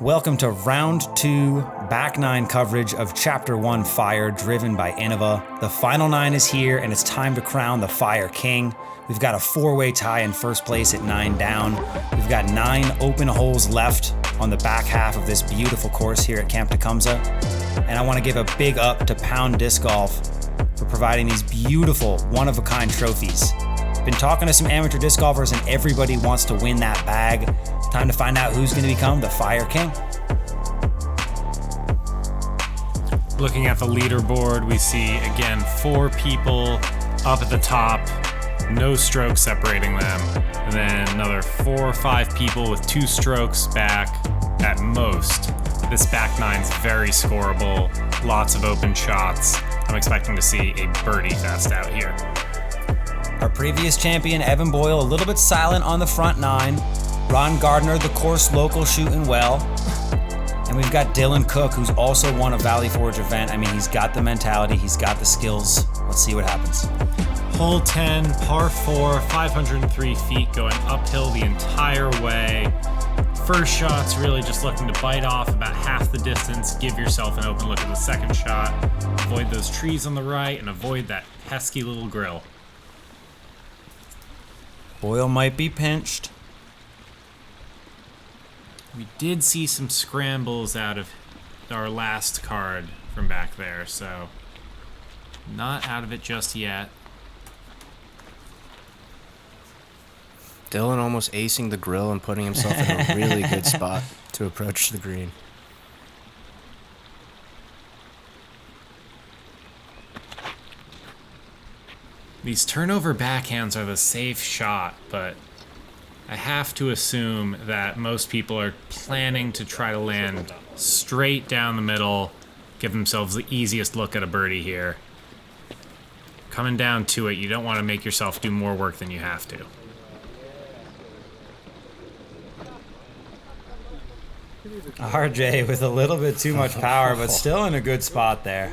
Welcome to round 2 back 9 coverage of Chapter 1 Fire driven by Innova. The final 9 is here and it's time to crown the Fire King. We've got a 4-way tie in first place at 9 down. We've got 9 open holes left on the back half of this beautiful course here at Camp Tecumseh. And I want to give a big up to Pound Disc Golf for providing these beautiful one-of-a-kind trophies. Been talking to some amateur disc golfers and everybody wants to win that bag. Time to find out who's going to become the Fire King. Looking at the leaderboard, we see again 4 people up at the top, no strokes separating them, and then another 4 or 5 people with 2 strokes back at most. This back nine's very scoreable, lots of open shots. I'm expecting to see a birdie fest out here. Our previous champion, Evan Boyle, a little bit silent on the front 9. Ron Gardner, the course local, shooting well. And we've got Dylan Cook, who's also won a Valley Forge event. I mean, he's got the mentality, he's got the skills. Let's see what happens. Hole 10, par 4, 503 feet, going uphill the entire way. First shot's really just looking to bite off about half the distance, give yourself an open look at the second shot, avoid those trees on the right, and avoid that pesky little grill. Boyle might be pinched. We did see some scrambles out of our last card from back there, so not out of it just yet. Dylan almost acing the grill and putting himself in a really good spot to approach the green. These turnover backhands are the safe shot, but I have to assume that most people are planning to try to land straight down the middle, give themselves the easiest look at a birdie here. Coming down to it, you don't want to make yourself do more work than you have to. RJ with a little bit too much power, but still in a good spot there.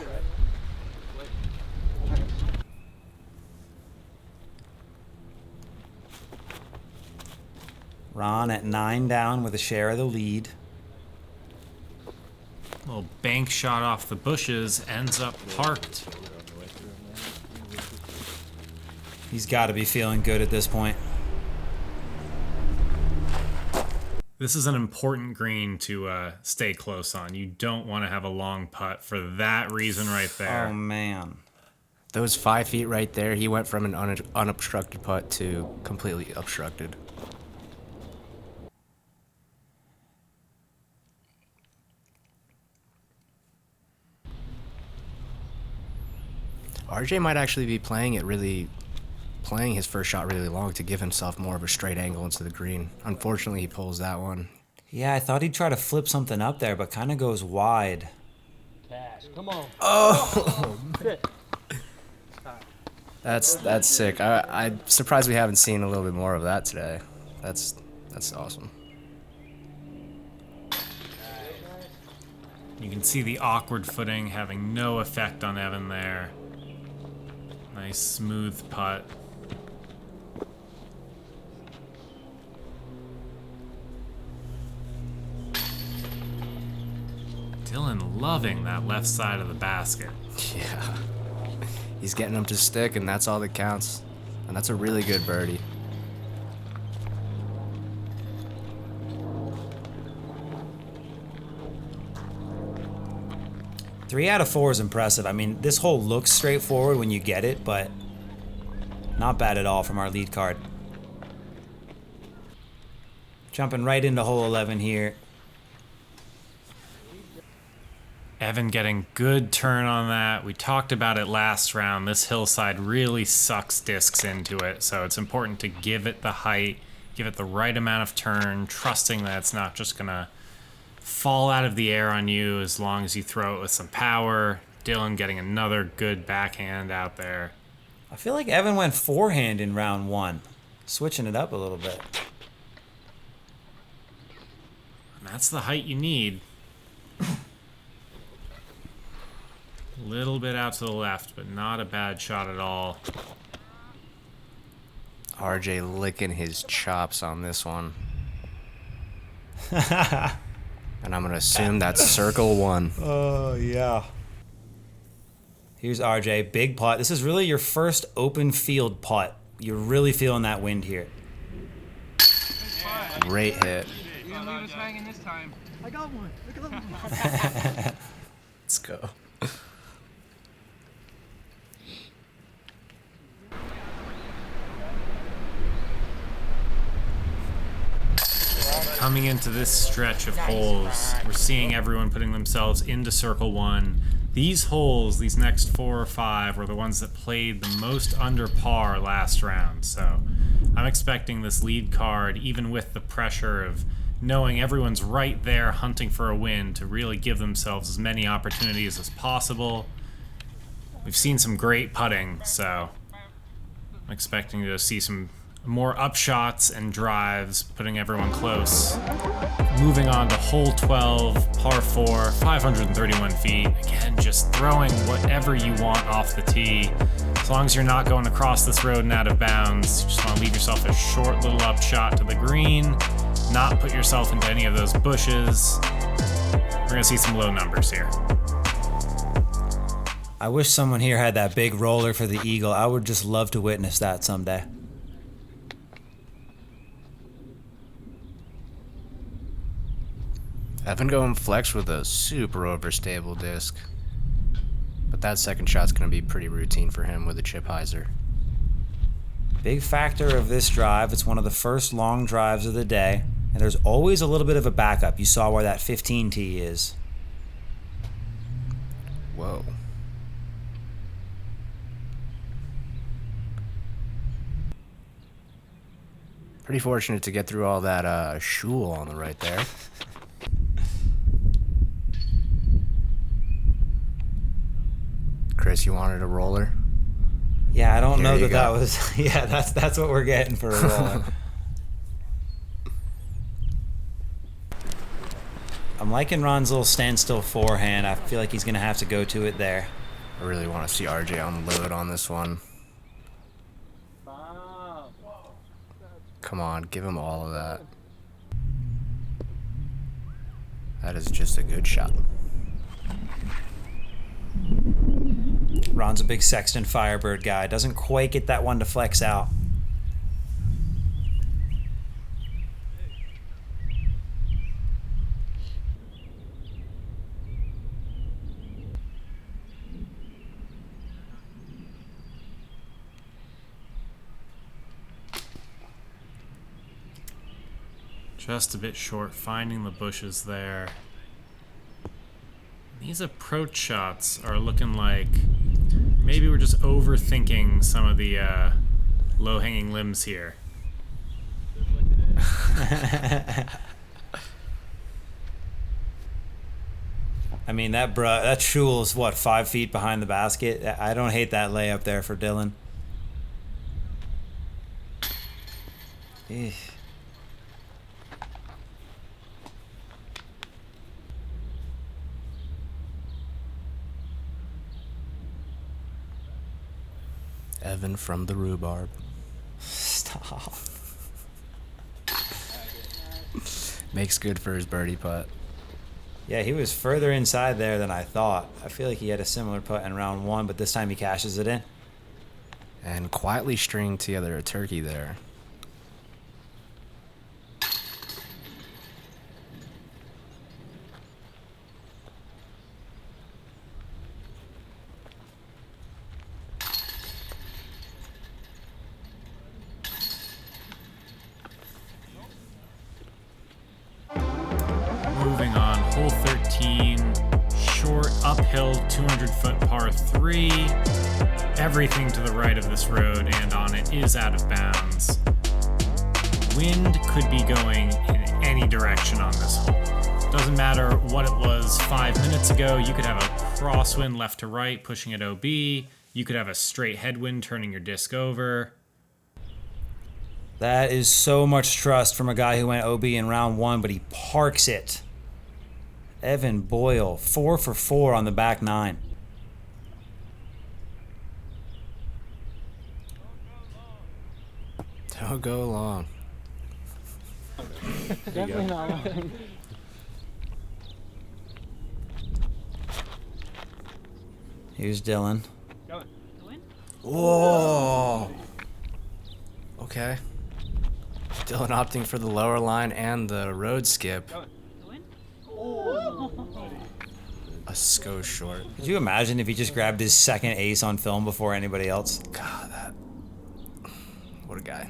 Ron at 9 down with a share of the lead. Little bank shot off the bushes, ends up parked. He's got to be feeling good at this point. This is an important green to stay close on. You don't want to have a long putt for that reason right there. Oh, man. Those 5 feet right there, he went from an unobstructed putt to completely obstructed. RJ might actually be playing his first shot really long to give himself more of a straight angle into the green. Unfortunately, he pulls that one. Yeah, I thought he'd try to flip something up there, but kind of goes wide. Cash, come on. Oh! That's sick. I'm surprised we haven't seen a little bit more of that today. That's awesome. You can see the awkward footing having no effect on Evan there. Nice smooth putt. Dylan loving that left side of the basket. Yeah. He's getting them to stick, and that's all that counts. And that's a really good birdie. Three out of 4 is impressive. I mean, this hole looks straightforward when you get it, but not bad at all from our lead card. Jumping right into hole 11 here. Evan getting good turn on that. We talked about it last round. This hillside really sucks discs into it, so it's important to give it the height, give it the right amount of turn, trusting that it's not just gonna fall out of the air on you as long as you throw it with some power. Dylan getting another good backhand out there. I feel like Evan went forehand in round 1, switching it up a little bit. And that's the height you need. Little bit out to the left, but not a bad shot at all. RJ licking his chops on this one. And I'm going to assume that's circle 1. Oh, yeah. Here's RJ, big putt. This is really your first open field putt. You're really feeling that wind here. Great hit. You didn't leave us hanging this time. I got one. I got one. Let's go. Coming into this stretch of holes, we're seeing everyone putting themselves into circle 1. These holes, these next 4 or 5, were the ones that played the most under par last round. So I'm expecting this lead card, even with the pressure of knowing everyone's right there hunting for a win, to really give themselves as many opportunities as possible. We've seen some great putting, so I'm expecting to see some more upshots and drives, putting everyone close. Moving on to hole 12, par 4, 531 feet. Again, just throwing whatever you want off the tee. As long as you're not going across this road and out of bounds, you just want to leave yourself a short little upshot to the green, not put yourself into any of those bushes. We're going to see some low numbers here. I wish someone here had that big roller for the eagle. I would just love to witness that someday. Evan going flex with a super overstable disc. But that second shot's going to be pretty routine for him with a chip hyzer. Big factor of this drive, it's one of the first long drives of the day, and there's always a little bit of a backup. You saw where that 15 tee is. Whoa. Pretty fortunate to get through all that shul on the right there. Chris, you wanted a roller? Yeah, I don't Here know you that go. was... Yeah, that's what we're getting for a roller. I'm liking Ron's little standstill forehand. I feel like he's going to have to go to it there. I really want to see RJ unload on this one. Come on, give him all of that. That is just a good shot. Ron's a big Sexton Firebird guy. Doesn't quite get that one to flex out. Just a bit short, finding the bushes there. These approach shots are looking like maybe we're just overthinking some of the low-hanging limbs here. I mean, that shul is, what, 5 feet behind the basket? I don't hate that layup there for Dylan. Eesh. Evan from the rhubarb. Stop. Makes good for his birdie putt. Yeah, he was further inside there than I thought. I feel like he had a similar putt in round 1, but this time he cashes it in. And quietly stringed together a turkey there. Moving on, hole 13, short uphill 200-foot par 3. Everything to the right of this road and on it is out of bounds. Wind could be going in any direction on this hole. Doesn't matter what it was 5 minutes ago. You could have a crosswind left to right pushing it OB. You could have a straight headwind turning your disc over. That is so much trust from a guy who went OB in round 1, but he parks it. Evan Boyle, 4 for 4 on the back 9. Don't go long. Definitely not long. Here's Dylan. Going. Whoa. Okay. Dylan opting for the lower line and the road skip. A skosh short. Could you imagine if he just grabbed his second ace on film before anybody else? God, what a guy.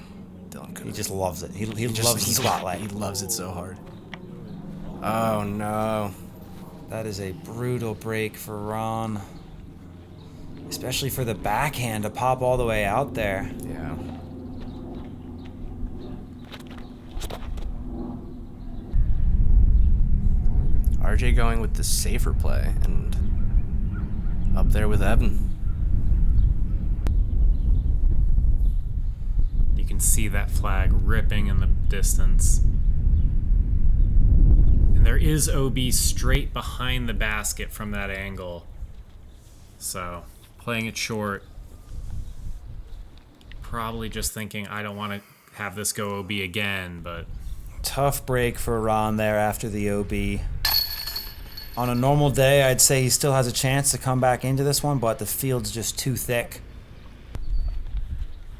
Dylan could. He just loves it. He loves the spotlight. He loves it so hard. Oh no. That is a brutal break for Ron. Especially for the backhand to pop all the way out there. Yeah. RJ going with the safer play and up there with Evan. You can see that flag ripping in the distance. And there is OB straight behind the basket from that angle. So, playing it short. Probably just thinking, I don't want to have this go OB again, but... Tough break for Ron there after the OB. On a normal day, I'd say he still has a chance to come back into this one, but the field's just too thick.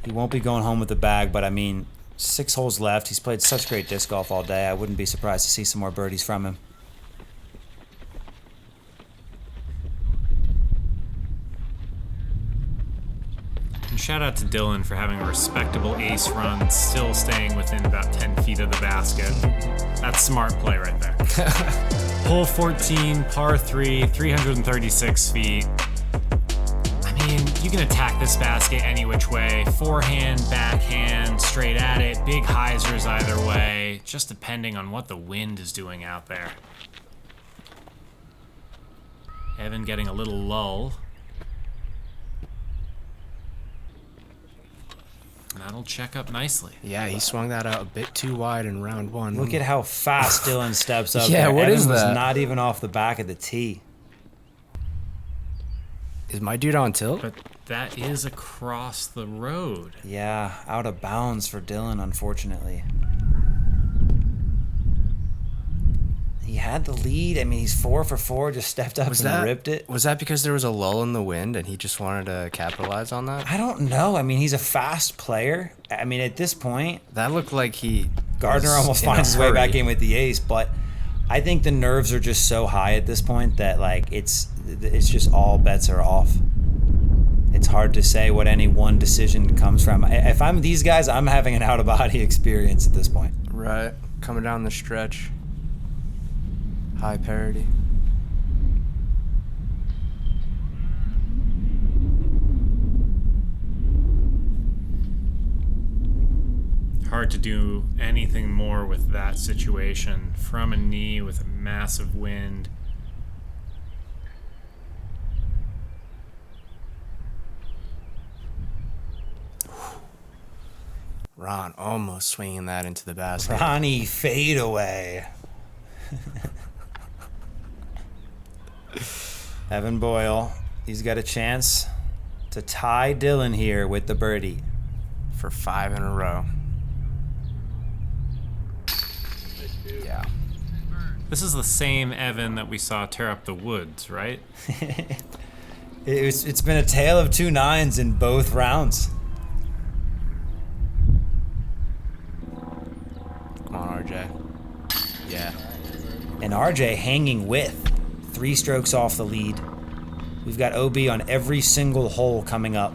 He won't be going home with the bag, but I mean, 6 holes left. He's played such great disc golf all day. I wouldn't be surprised to see some more birdies from him. And shout out to Dylan for having a respectable ace run, still staying within about 10 feet of the basket. That's smart play right there. Hole 14, par 3, 336 feet. I mean, you can attack this basket any which way. Forehand, backhand, straight at it, big hyzers either way, just depending on what the wind is doing out there. Evan getting a little lull. And that'll check up nicely. Yeah, he swung that out a bit too wide in round 1. Look at how fast Dylan steps up. Yeah, there. what Evan is was that? not even off the back of the tee. Is my dude on tilt? But that is across the road. Yeah, out of bounds for Dylan, unfortunately. He had the lead. I mean, he's 4 for 4, just stepped up and ripped it. Was that because there was a lull in the wind and he just wanted to capitalize on that? I don't know. I mean, he's a fast player. I mean, at this point, That looked like he... Gardner was almost in a finds his way hurry. back in with the ace, but I think the nerves are just so high at this point that like it's just all bets are off. It's hard to say what any one decision comes from. If I'm these guys, I'm having an out-of-body experience at this point. Right. Coming down the stretch. High parity. Hard to do anything more with that situation. From a knee with a massive wind. Ron almost swinging that into the basket. Ronnie fadeaway. Evan Boyle, he's got a chance to tie Dylan here with the birdie. For 5 in a row. Yeah. This is the same Evan that we saw tear up the woods, right? It's been a tale of 2 nines in both rounds. Come on, RJ. Yeah. And RJ hanging with 3 strokes off the lead. We've got OB on every single hole coming up.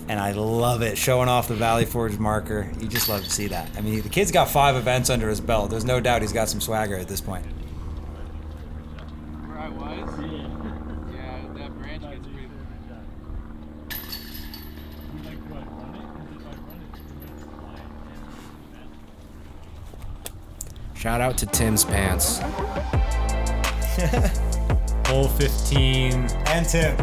And I love it, showing off the Valley Forge marker. You just love to see that. I mean, the kid's got 5 events under his belt. There's no doubt he's got some swagger at this point. Where I was? Yeah, that branch gets pretty... Shout out to Tim's pants. Hole 15 And Tim.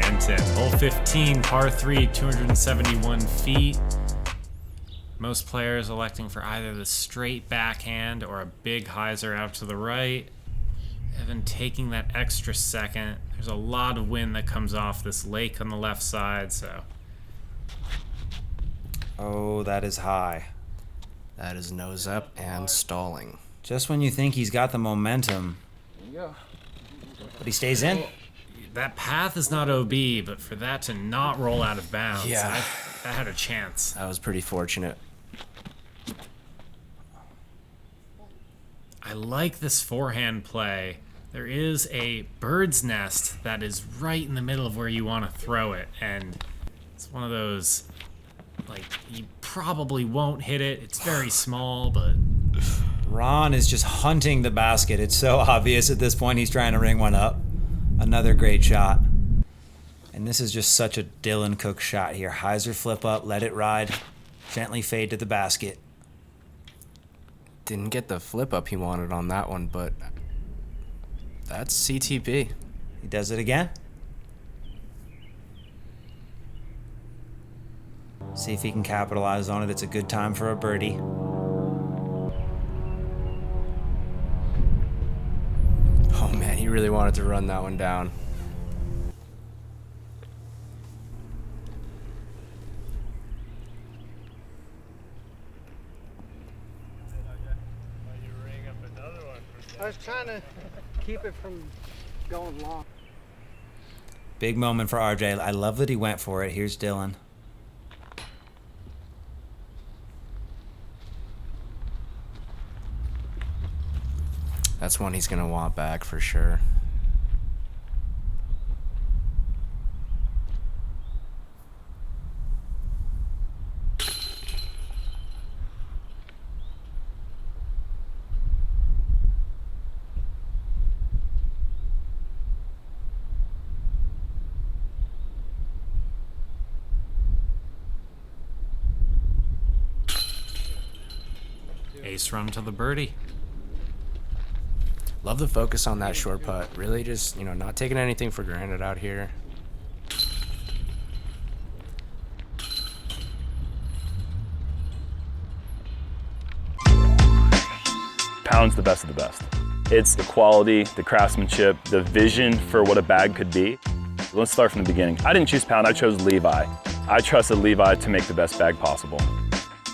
and 10. Hole 15, par 3, 271 feet. Most players electing for either the straight backhand or a big hyzer out to the right. Evan taking that extra second. There's a lot of wind that comes off this lake on the left side, so... Oh, that is high. That is nose up and stalling. Just when you think he's got the momentum. There you go. But he stays in. that path is not OB, but for that to not roll out of bounds, Yeah. that had a chance. That was pretty fortunate. I like this forehand play. There is a bird's nest that is right in the middle of where you want to throw it, and it's one of those, like, you probably won't hit it. It's very small, but... Ron is just hunting the basket. It's so obvious at this point he's trying to ring one up. Another great shot. And this is just such a Dylan Cook shot here. Heiser flip up, let it ride, gently fade to the basket. Didn't get the flip up he wanted on that one, but that's CTP. He does it again. See if he can capitalize on it. It's a good time for a birdie. Oh man, he really wanted to run that one down. I was trying to keep it from going long. Big moment for RJ. I love that he went for it. Here's Dylan. That's one he's gonna want back for sure. Ace run to the birdie. Love the focus on that short putt. Really just, not taking anything for granted out here. Pound's the best of the best. It's the quality, the craftsmanship, the vision for what a bag could be. Let's start from the beginning. I didn't choose Pound, I chose Levi. I trusted Levi to make the best bag possible.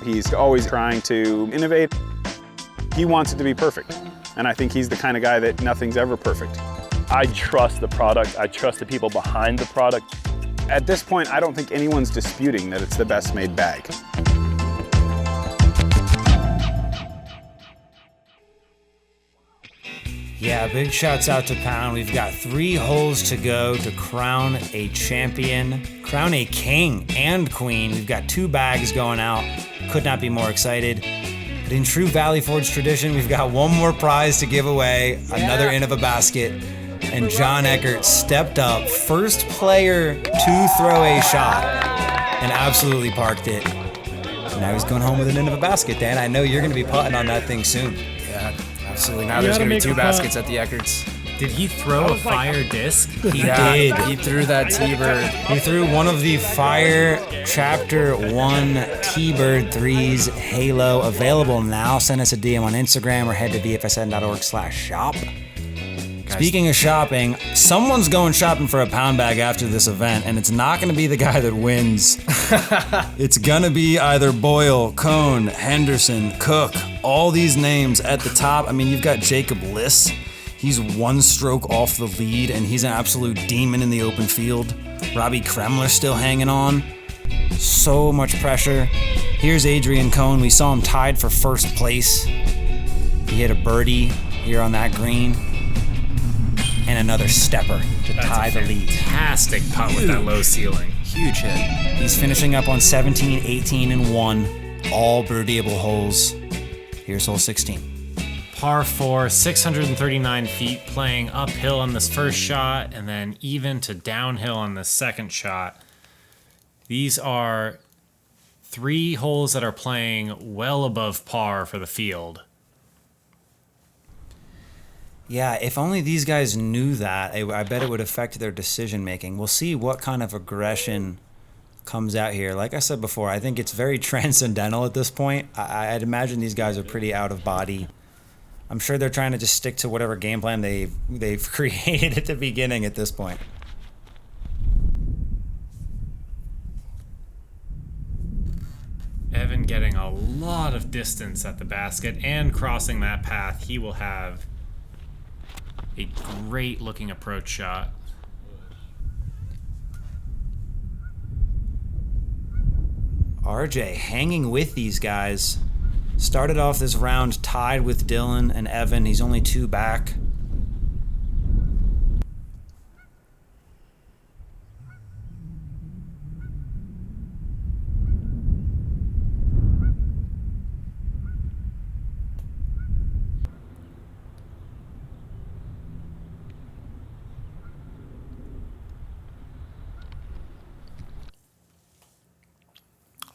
He's always trying to innovate. He wants it to be perfect. And I think he's the kind of guy that nothing's ever perfect. I trust the product, I trust the people behind the product. At this point, I don't think anyone's disputing that it's the best made bag. Yeah, big shouts out to Pound. We've got 3 holes to go to crown a champion, crown a king and queen. We've got 2 bags going out. Could not be more excited. But in true Valley Forge tradition, we've got one more prize to give away, another Innova basket. And John Eckert stepped up, first player to throw a shot, and absolutely parked it. And now he's going home with an Innova basket, Dan. I know you're going to be putting on that thing soon. Yeah, absolutely. Now there's going to be 2 baskets at the Eckerts. Did he throw a fire disc? He did. He threw that T-Bird. He threw one of the Fire Chapter 1 T-Bird 3s Halo, available now. Send us a DM on Instagram or head to vfsn.org/shop. Speaking of shopping, someone's going shopping for a pound bag after this event, and it's not going to be the guy that wins. It's going to be either Boyle, Cone, Henderson, Cook, all these names at the top. I mean, you've got Jacob Liss. He's 1 stroke off the lead, and he's an absolute demon in the open field. Robbie Kremler still hanging on. So much pressure. Here's Adrian Cone. We saw him tied for first place. He hit a birdie here on that green. And another stepper to tie the lead. Fantastic putt with that low ceiling. Huge hit. He's finishing up on 17, 18, and 1. All birdieable holes. Here's hole 16. Par 4, 639 feet, playing uphill on this first shot and then even to downhill on the second shot. These are 3 holes that are playing well above par for the field. Yeah, if only these guys knew that, I bet it would affect their decision making. We'll see what kind of aggression comes out here. Like I said before, I think it's very transcendental at this point. I'd imagine these guys are pretty out of body. I'm sure they're trying to just stick to whatever game plan they've created at the beginning at this point. Evan getting a lot of distance at the basket and crossing that path. He will have a great looking approach shot. RJ hanging with these guys. Started off this round tied with Dylan and Evan. He's only 2 back.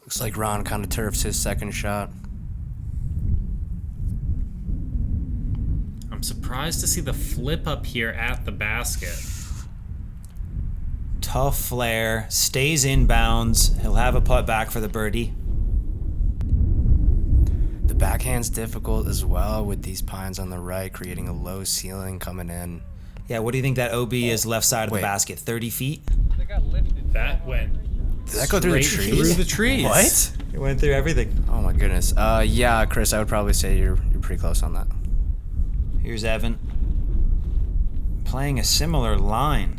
Looks like Ron kind of turfs his second shot. I'm surprised to see the flip up here at the basket. Tough flare, stays in bounds. He'll have a putt back for the birdie. The backhand's difficult as well with these pines on the right, creating a low ceiling coming in. Yeah, what do you think that OB is left side of Wait. the basket? 30 feet? They got lifted. That went Did that go through the straight trees? through the trees. What? It went through everything. Oh my goodness. Yeah, Chris, I would probably say you're pretty close on that. Here's Evan. Playing a similar line.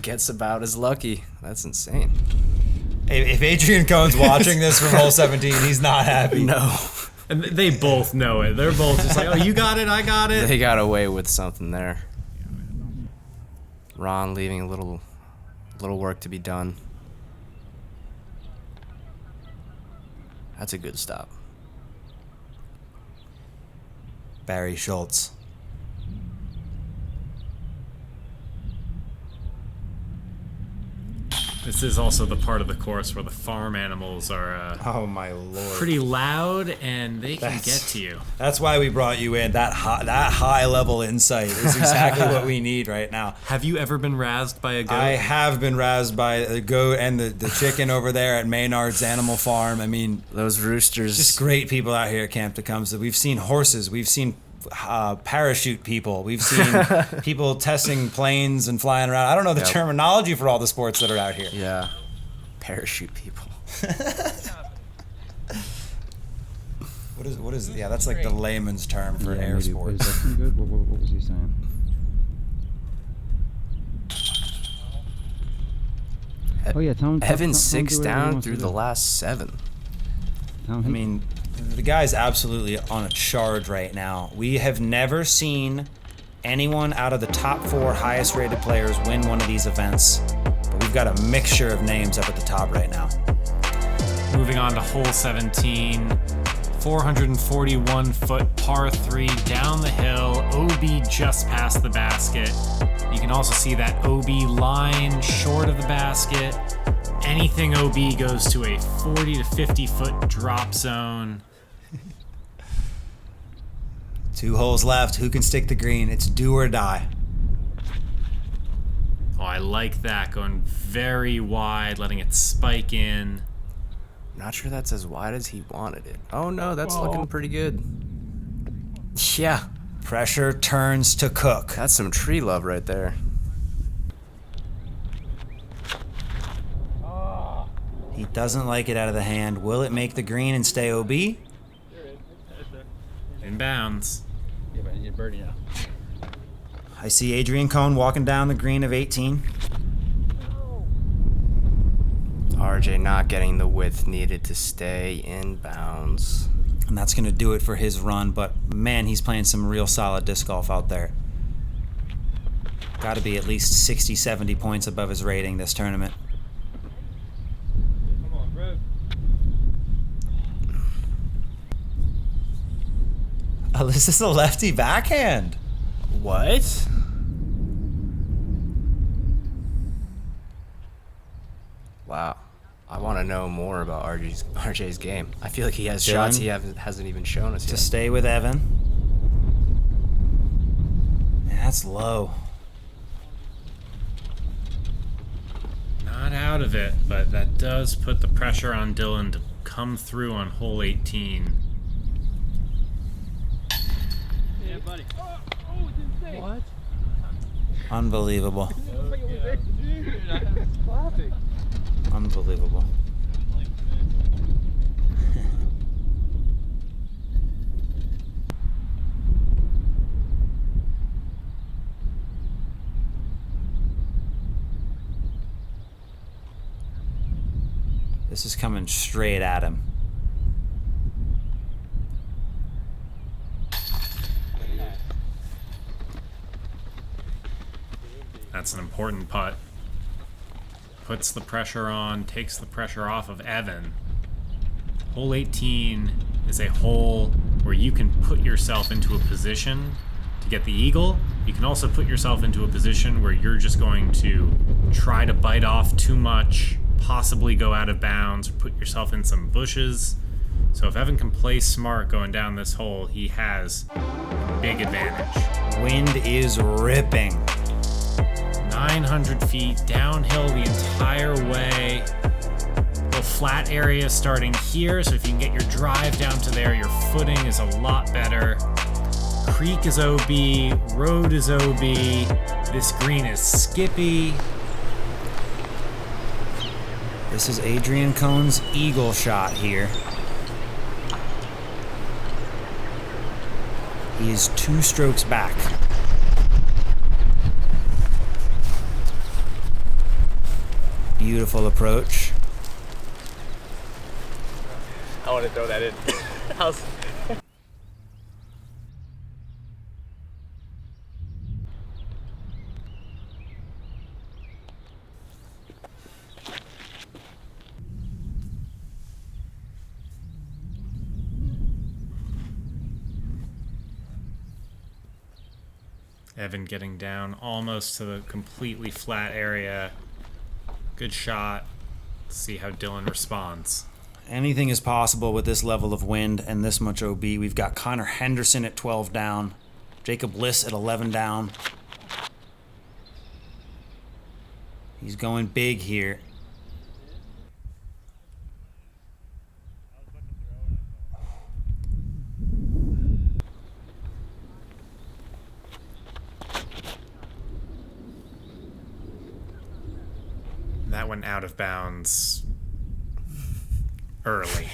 Gets about as lucky. That's insane. If Adrian Cohn's watching this from hole 17, he's not happy. No. And they both know it. They're both just like, oh, you got it, I got it. They got away with something there. Ron leaving a little work to be done. That's a good stop. Barry Schultz. This is also the part of the course where the farm animals are Oh my lord. pretty loud and they can That's- get to you. That's why we brought you in. That high level insight is exactly what we need right now. Have you ever been razzed by a goat? I have been razzed by a goat and the chicken over there at Maynard's Animal Farm. I mean, Those roosters. just great people out here at Camp Tecumseh. We've seen horses. We've seen parachute people. We've seen people testing planes and flying around. I don't know the Yep. terminology for all the sports that are out here. Yeah. Parachute people. What is yeah, that's like the layman's term for air Is sports. that good? What was he saying? Oh yeah, tell him. Evan tell 6 him do whatever he down wants through to the do. last 7. Tell him I he- mean, the guy's absolutely on a charge right now. We have never seen anyone out of the top 4 highest rated players win one of these events, but we've got a mixture of names up at the top right now. Moving on to hole 17, 441 foot par 3 down the hill, OB just past the basket. You can also see that OB line short of the basket. Anything OB goes to a 40 to 50 foot drop zone. 2 holes left. Who can stick the green? It's do or die. Oh, I like that, going very wide, letting it spike in. Not sure that's as wide as he wanted it. Oh no, that's looking pretty good. Yeah, Pressure turns to Cook. that's some tree love right there. He doesn't like it out of the hand. Will it make the green and stay OB? In bounds. Yeah, but I need a birdie now. I see Adrian Cohn walking down the green of 18. RJ not getting the width needed to stay in bounds. And that's going to do it for his run, but man, he's playing some real solid disc golf out there. Got to be at least 60, 70 points above his rating this tournament. Come on, bro. Oh, this is a lefty backhand. What? Wow. I want to know more about RJ's game. I feel like he has shots he hasn't even shown us To yet. stay with Evan. Man, that's low. Not out of it, but that does put the pressure on Dylan to come through on hole 18. Yeah, buddy. Oh, it's insane. What? Unbelievable. Dude, that's clapping. Unbelievable. This is coming straight at him. That's an important putt. Puts the pressure on, takes the pressure off of Evan. Hole 18 is a hole where you can put yourself into a position to get the eagle. You can also put yourself into a position where you're just going to try to bite off too much, possibly go out of bounds, or put yourself in some bushes. So if Evan can play smart going down this hole, he has a big advantage. Wind is ripping. 900 feet downhill the entire way. Little flat area starting here, so if you can get your drive down to there, your footing is a lot better. Creek is OB, road is OB, this green is skippy. This is Adrian Cohn's eagle shot here. He is 2 strokes back. Beautiful approach. I want to throw that in. Evan getting down almost to the completely flat area. Good shot. Let's see how Dylan responds. Anything is possible with this level of wind and this much OB. We've got Connor Henderson at 12 down. Jacob Liss at 11 down. He's going big here. That went out of bounds early.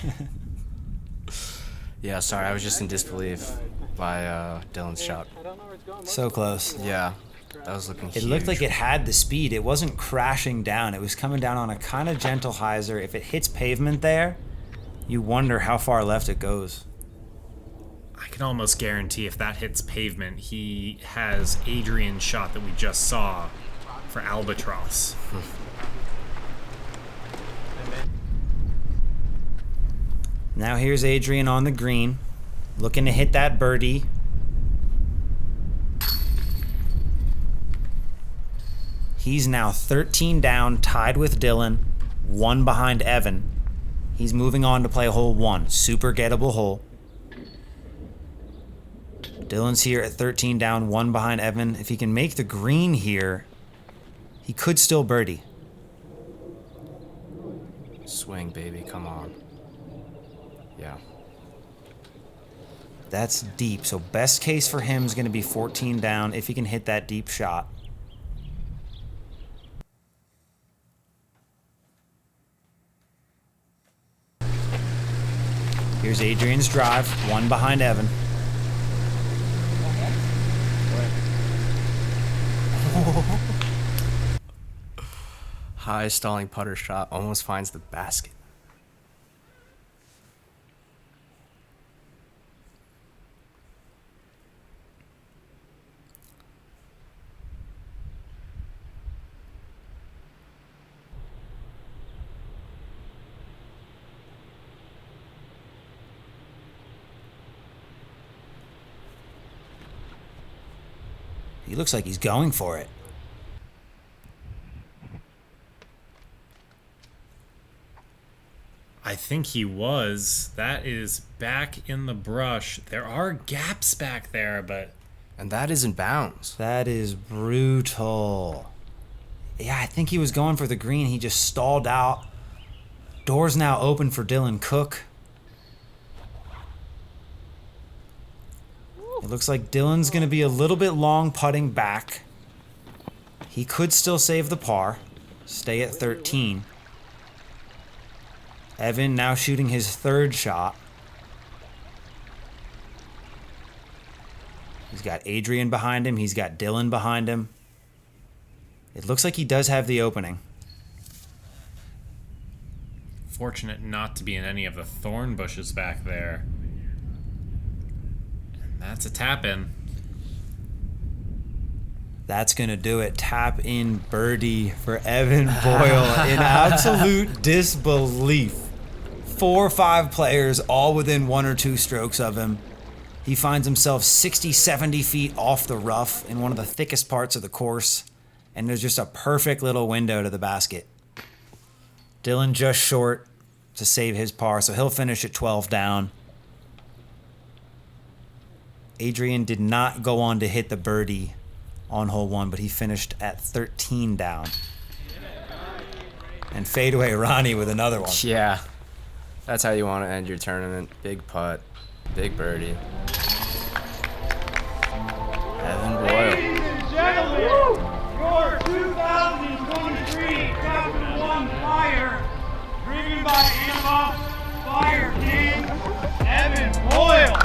Yeah, sorry, I was just in disbelief by Dylan's shot. So close. Yeah, that was looking It huge. looked like it had the speed. It wasn't crashing down. It was coming down on a kind of gentle hyzer. If it hits pavement there, you wonder how far left it goes. I can almost guarantee if that hits pavement, he has Adrian's shot that we just saw for Albatross. Now here's Adrian on the green, looking to hit that birdie. He's now 13 down, tied with Dylan, 1 behind Evan. He's moving on to play hole 1, super gettable hole. Dylan's here at 13 down, 1 behind Evan. If he can make the green here, he could still birdie. Swing, baby, come on. Yeah. That's deep, so best case for him is going to be 14 down if he can hit that deep shot. Here's Adrian's drive, 1 behind Evan. High stalling putter shot, almost finds the basket. He looks like he's going for it. I think he was. That is back in the brush. There are gaps back there, but... And that is in bounds. That is brutal. Yeah, I think he was going for the green. He just stalled out. Door's now open for Dylan Cook. It looks like Dylan's going to be a little bit long putting back. He could still save the par. Stay at 13. Evan now shooting his 3rd shot. He's got Adrian behind him. He's got Dylan behind him. It looks like he does have the opening. fortunate not to be in any of the thorn bushes back there. And that's a tap in. That's going to do it. Tap in birdie for Evan Boyle in absolute disbelief. 4 or 5 players all within 1 or 2 strokes of him. He finds himself 60, 70 feet off the rough in one of the thickest parts of the course, and there's just a perfect little window to the basket. Dylan just short to save his par, so he'll finish at 12 down. Adrian did not go on to hit the birdie on hole 1, but he finished at 13 down. And fadeaway Ronnie with another one. Yeah, that's how you want to end your tournament. Big putt, big birdie. Evan Boyle. Ladies and gentlemen, your 2023 Chapter 1 Fire, driven by Innova Fire King, Evan Boyle.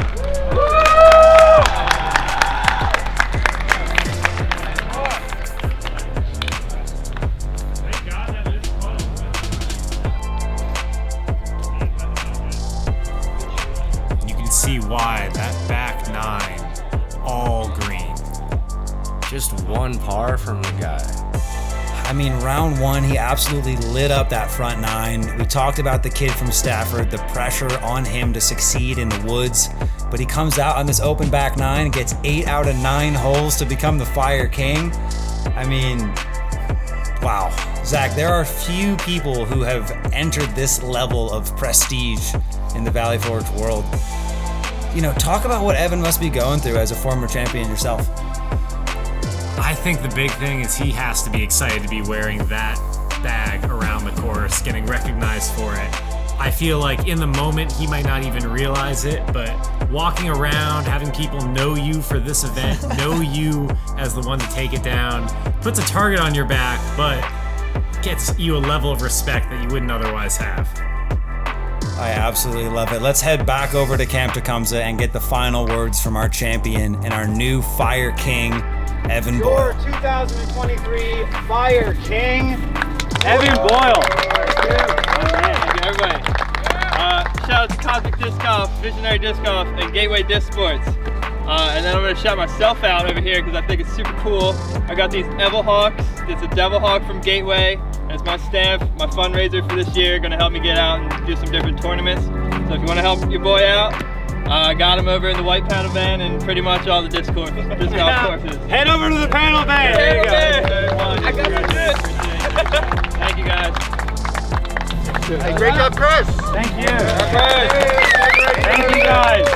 See why that back 9 all green. Just 1 par from the guy. I mean, round 1, he absolutely lit up that front 9. We talked about the kid from Stafford, the pressure on him to succeed in the woods, but he comes out on this open back 9, gets 8 out of 9 holes to become the Fire King. I mean, wow. Zach, there are few people who have entered this level of prestige in the Valley Forge world. You know, talk about what Evan must be going through as a former champion yourself. I think the big thing is he has to be excited to be wearing that bag around the course, getting recognized for it. I feel like in the moment he might not even realize it, but walking around, having people know you for this event, know you as the one to take it down, puts a target on your back, but gets you a level of respect that you wouldn't otherwise have. I absolutely love it. Let's head back over to Camp Tecumseh and get the final words from our champion and our new Fire King, Evan Boyle. Your 2023 Fire King, Evan Boyle. Thank you, everybody. Shout out to Cosmic Disc Golf, Visionary Disc Golf, and Gateway Disc Sports. And then I'm going to shout myself out over here because I think it's super cool. I got these Evil Hawks. It's a Devil Hawk from Gateway. And it's my stamp, my fundraiser for this year. Going to help me get out and do some different tournaments. So if you want to help your boy out, I got him over in the white panel van and pretty much all the disc golf courses. Head over to the panel van. There you go. I got some discs. Thank you guys. Hey, great job, Chris. Thank you. Thank you, guys.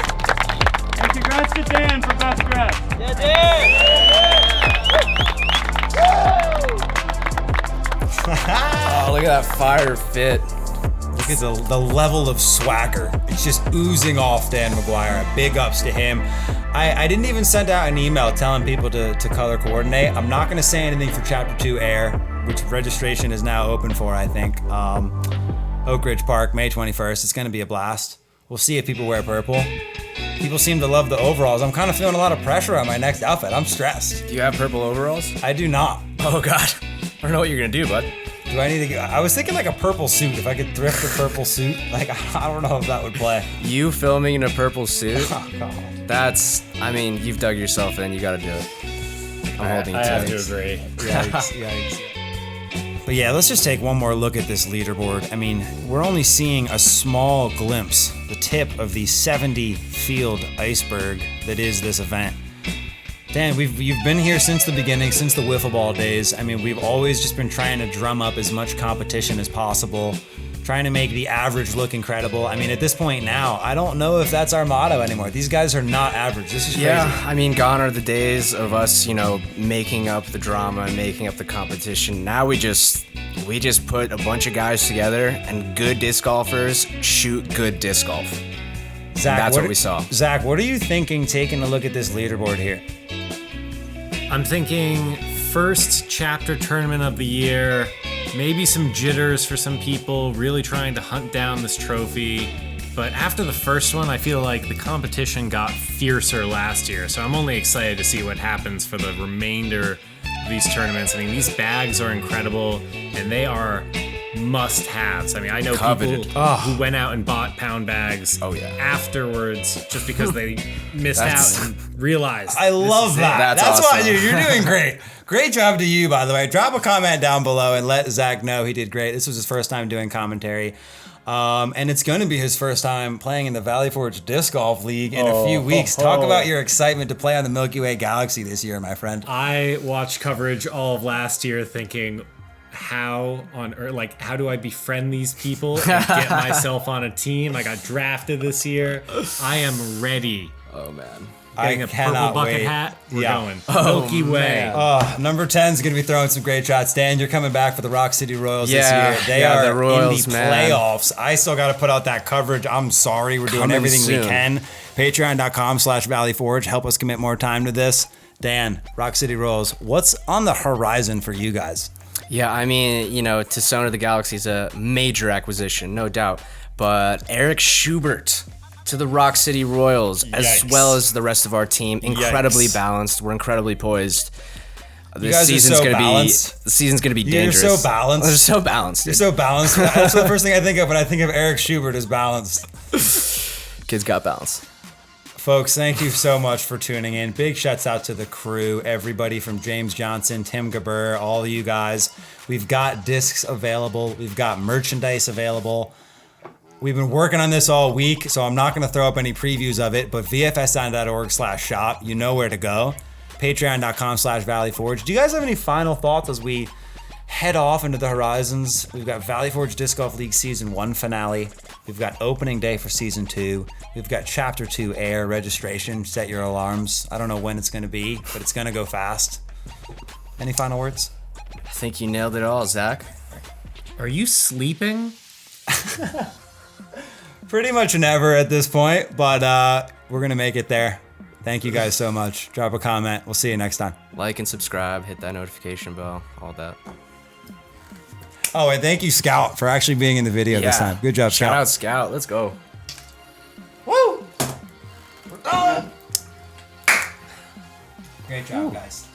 And congrats to Dan for best dress. Yeah, Oh, look at that fire fit. Look at the level of swagger. It's just oozing off Dan McGuire. Big ups to him. I didn't even send out an email telling people to color coordinate. I'm not going to say anything for Chapter 2 Air, which registration is now open for, I think. Oak Ridge Park, May 21st. It's going to be a blast. We'll see if people wear purple. People seem to love the overalls. I'm kind of feeling a lot of pressure on my next outfit. I'm stressed. Do you have purple overalls? I do not. Oh, God. I don't know what you're going to do, bud. Do I need to go? I was thinking like a purple suit. If I could thrift a purple suit, like I don't know if that would play. You filming in a purple suit? Oh, God. That's, I mean, you've dug yourself in. You got to do it. I'm holding you I have tight. to agree. Yikes. But yeah, let's just take one more look at this leaderboard. I mean, we're only seeing a small glimpse, the tip of the 70 field iceberg that is this event. Dan, you've been here since the beginning, since the wiffle ball days. I mean, we've always just been trying to drum up as much competition as possible, trying to make the average look incredible. I mean, at this point now, I don't know if that's our motto anymore. These guys are not average. This is crazy. Yeah, I mean, gone are the days of us, making up the drama and making up the competition. Now we just put a bunch of guys together and good disc golfers shoot good disc golf. Zach, that's what we saw. Zach, what are you thinking taking a look at this leaderboard here? I'm thinking first chapter tournament of the year, maybe some jitters for some people really trying to hunt down this trophy. But after the first one, I feel like the competition got fiercer last year. So I'm only excited to see what happens for the remainder of these tournaments. I mean, these bags are incredible and they are must-haves. I mean, I know Coveted. people who went out and bought pound bags afterwards just because they missed out and realized. I love that. That's awesome. why, dude, you're doing great. Great job to you, by the way. Drop a comment down below and let Zach know he did great. This was his first time doing commentary. And it's going to be his first time playing in the Valley Forge Disc Golf League in a few weeks. Talk about your excitement to play on the Milky Way Galaxy this year, my friend. I watched coverage all of last year thinking, how on earth, like, how do I befriend these people and get myself on a team? I got drafted this year. I am ready. Oh, man. Getting a purple bucket hat. We're going. Milky Way. Number 10 is going to be throwing some great shots. Dan, you're coming back for the Rock City Royals this year. They are the Royals, in the man. playoffs. I still got to put out that coverage. I'm sorry. We're doing everything we can. Patreon.com/ValleyForge. Help us commit more time to this. Dan, Rock City Royals, what's on the horizon for you guys? Yeah, I mean, you know, Tucson the Galaxy is a major acquisition, no doubt. But Eric Schubert to the Rock City Royals, as well as the rest of our team, incredibly balanced. We're incredibly poised. This season's gonna balanced. The season's gonna be dangerous. You're so balanced. They're so balanced. You're so balanced. That's the first thing I think of when I think of Eric Schubert is balanced. Kids got balance. Folks, thank you so much for tuning in. Big shouts out to the crew, everybody from James Johnson, Tim Gabur, all of you guys. We've got discs available. We've got merchandise available. We've been working on this all week, so I'm not going to throw up any previews of it, but vfsn.org/shop, you know where to go. Patreon.com/ValleyForge. Do you guys have any final thoughts as we head off into the horizons? We've got Valley Forge Disc Golf League Season 1 finale. We've got opening day for Season 2. We've got Chapter 2 air registration. Set your alarms. I don't know when it's going to be, but it's going to go fast. Any final words? I think you nailed it all, Zach. Are you sleeping? Pretty much never at this point, but we're going to make it there. Thank you guys so much. Drop a comment. We'll see you next time. Like and subscribe, hit that notification bell, all that. Oh, and thank you, Scout, for actually being in the video this time. Good job, Scout. Shout out, Scout. Let's go. Woo! We're done! Great job, guys.